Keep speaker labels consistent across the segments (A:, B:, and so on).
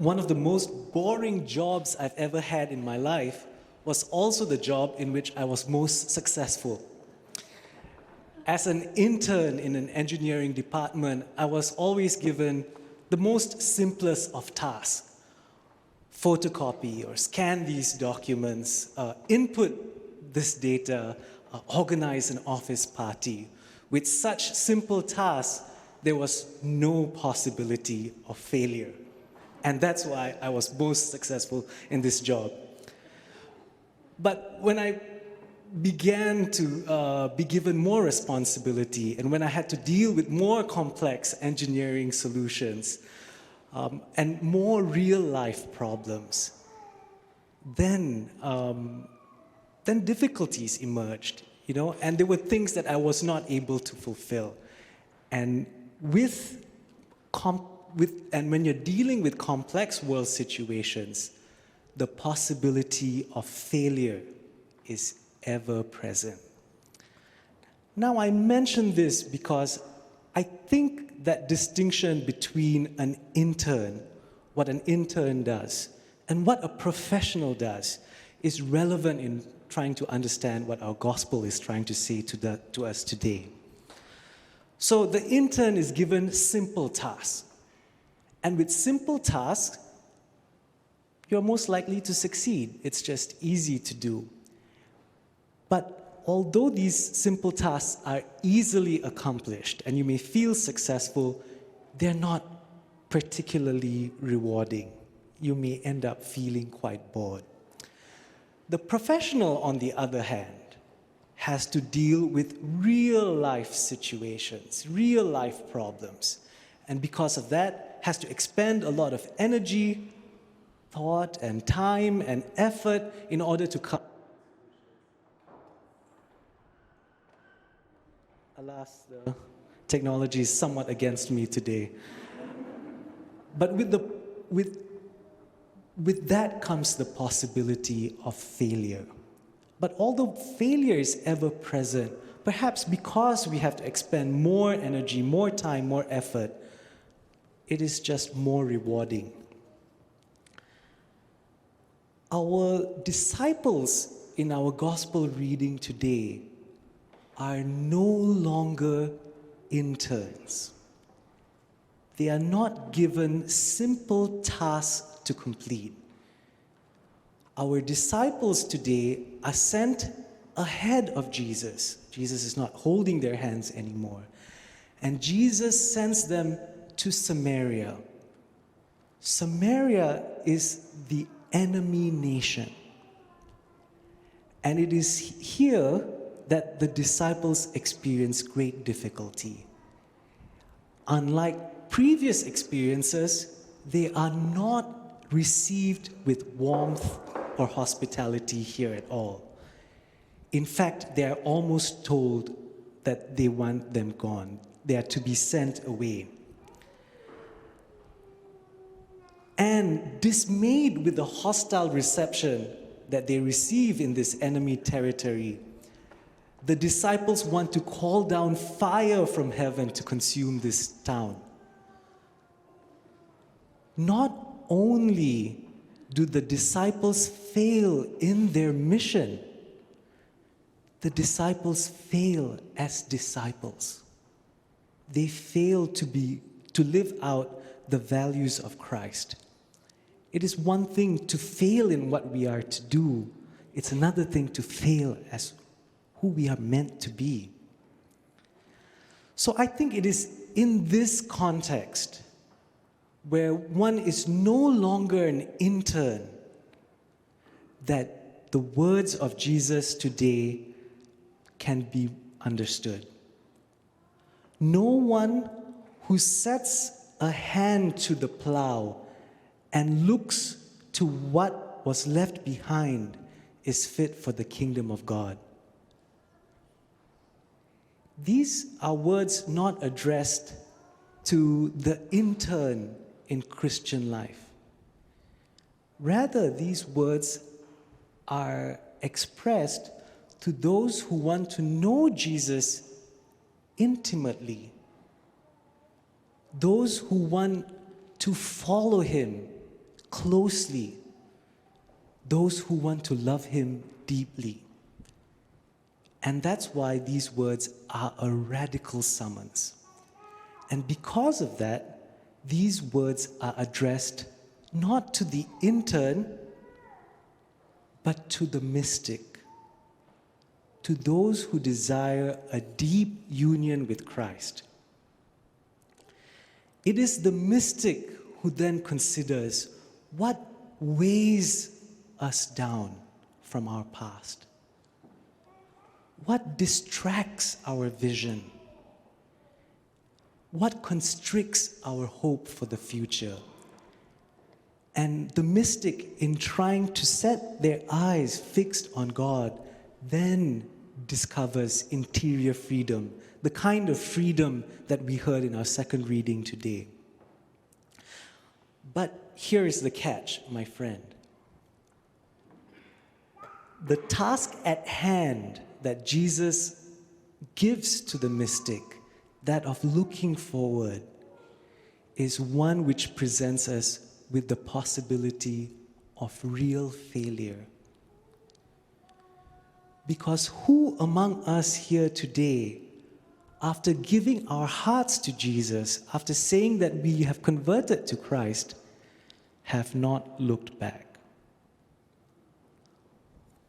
A: one of the most boring jobs I've ever had in my life was also the job in which I was most successful. As an intern in an engineering department, I was always given the most simplest of tasks. Photocopy or scan these documents, input this data, organize an office party. With such simple tasks, there was no possibility of failure. And that's why I was most successful in this job. But when I began to be given more responsibility, and when I had to deal with more complex engineering solutions and more real-life problems, then difficulties emerged, and there were things that I was not able to fulfill. And when you're dealing with complex world situations, the possibility of failure is ever present. Now, I mention this because I think that distinction between an intern, what an intern does, and what a professional does is relevant in trying to understand what our gospel is trying to say to us today. So the intern is given simple tasks. And with simple tasks, you're most likely to succeed. It's just easy to do. But although these simple tasks are easily accomplished and you may feel successful, they're not particularly rewarding. You may end up feeling quite bored. The professional, on the other hand, has to deal with real-life situations, real-life problems. And because of that, has to expend a lot of energy, thought, and time, and effort in order to come. Alas, the technology is somewhat against me today. But with that comes the possibility of failure. But although failure is ever present, perhaps because we have to expend more energy, more time, more effort, it is just more rewarding. Our disciples in our gospel reading today are no longer interns. They are not given simple tasks to complete. Our disciples today are sent ahead of Jesus. Jesus is not holding their hands anymore. And Jesus sends them to Samaria. Samaria is the enemy nation. And it is here that the disciples experience great difficulty. Unlike previous experiences, they are not received with warmth or hospitality here at all. In fact, they are almost told that they want them gone. They are to be sent away. And dismayed with the hostile reception that they receive in this enemy territory, the disciples want to call down fire from heaven to consume this town. Not only do the disciples fail in their mission, the disciples fail as disciples. They fail to live out the values of Christ. It is one thing to fail in what we are to do. It's another thing to fail as who we are meant to be. So I think it is in this context where one is no longer an intern that the words of Jesus today can be understood. No one who sets a hand to the plow and looks to what was left behind is fit for the kingdom of God. These are words not addressed to the intern in Christian life. Rather, these words are expressed to those who want to know Jesus intimately, those who want to follow him closely those who want to love him deeply. And that's why these words are a radical summons. And because of that, these words are addressed not to the intern, but to the mystic, to those who desire a deep union with Christ. It is the mystic who then considers what weighs us down from our past, what distracts our vision, what constricts our hope for the future. And the mystic, in trying to set their eyes fixed on God, then discovers interior freedom, the kind of freedom that we heard in our second reading today. But here is the catch, my friend. The task at hand that Jesus gives to the mystic, that of looking forward, is one which presents us with the possibility of real failure. Because who among us here today, after giving our hearts to Jesus, after saying that we have converted to Christ, have not looked back?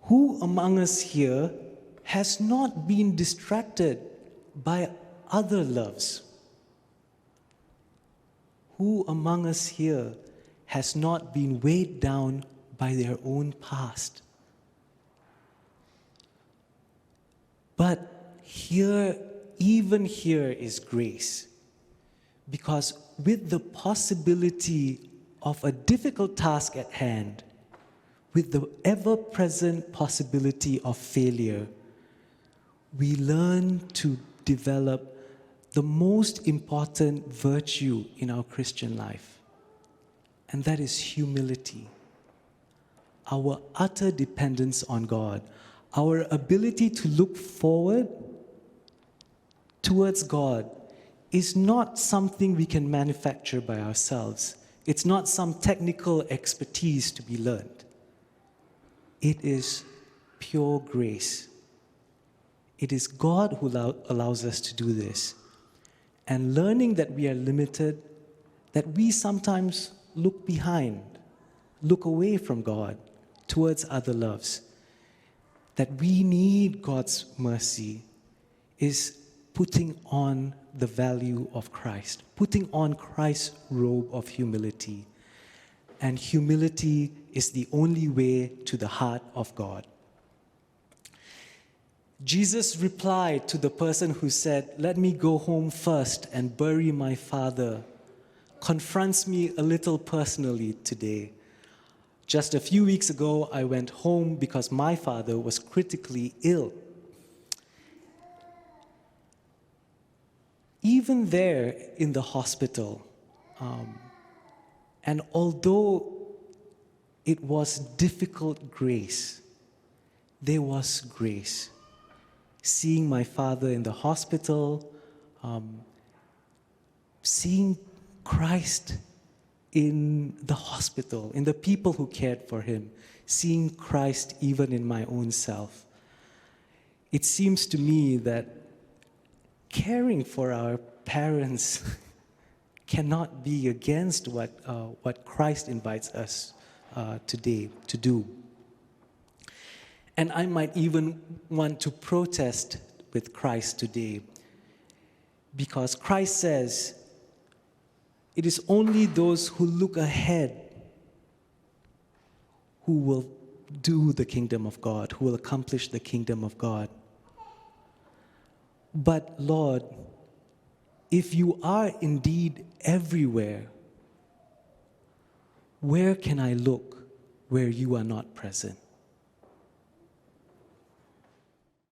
A: Who among us here has not been distracted by other loves? Who among us here has not been weighed down by their own past? But here, even here is grace. Because with the possibility of a difficult task at hand, with the ever-present possibility of failure, we learn to develop the most important virtue in our Christian life, and that is humility. Our utter dependence on God, our ability to look forward towards God is not something we can manufacture by ourselves. It's not some technical expertise to be learned. It is pure grace. It is God who allows us to do this. And learning that we are limited, that we sometimes look behind, look away from God towards other loves, that we need God's mercy, is putting on the value of Christ, putting on Christ's robe of humility. And humility is the only way to the heart of God. Jesus replied to the person who said, "Let me go home first and bury my father," confronts me a little personally today. Just a few weeks ago, I went home because my father was critically ill. Even there in the hospital, and although it was difficult grace, there was grace. Seeing my father in the hospital, seeing Christ in the hospital, in the people who cared for him, seeing Christ even in my own self. It seems to me that caring for our parents cannot be against what Christ invites us today to do. And I might even want to protest with Christ today, because Christ says, it is only those who look ahead who will do the kingdom of God, who will accomplish the kingdom of God. But Lord, if you are indeed everywhere, where can I look where you are not present?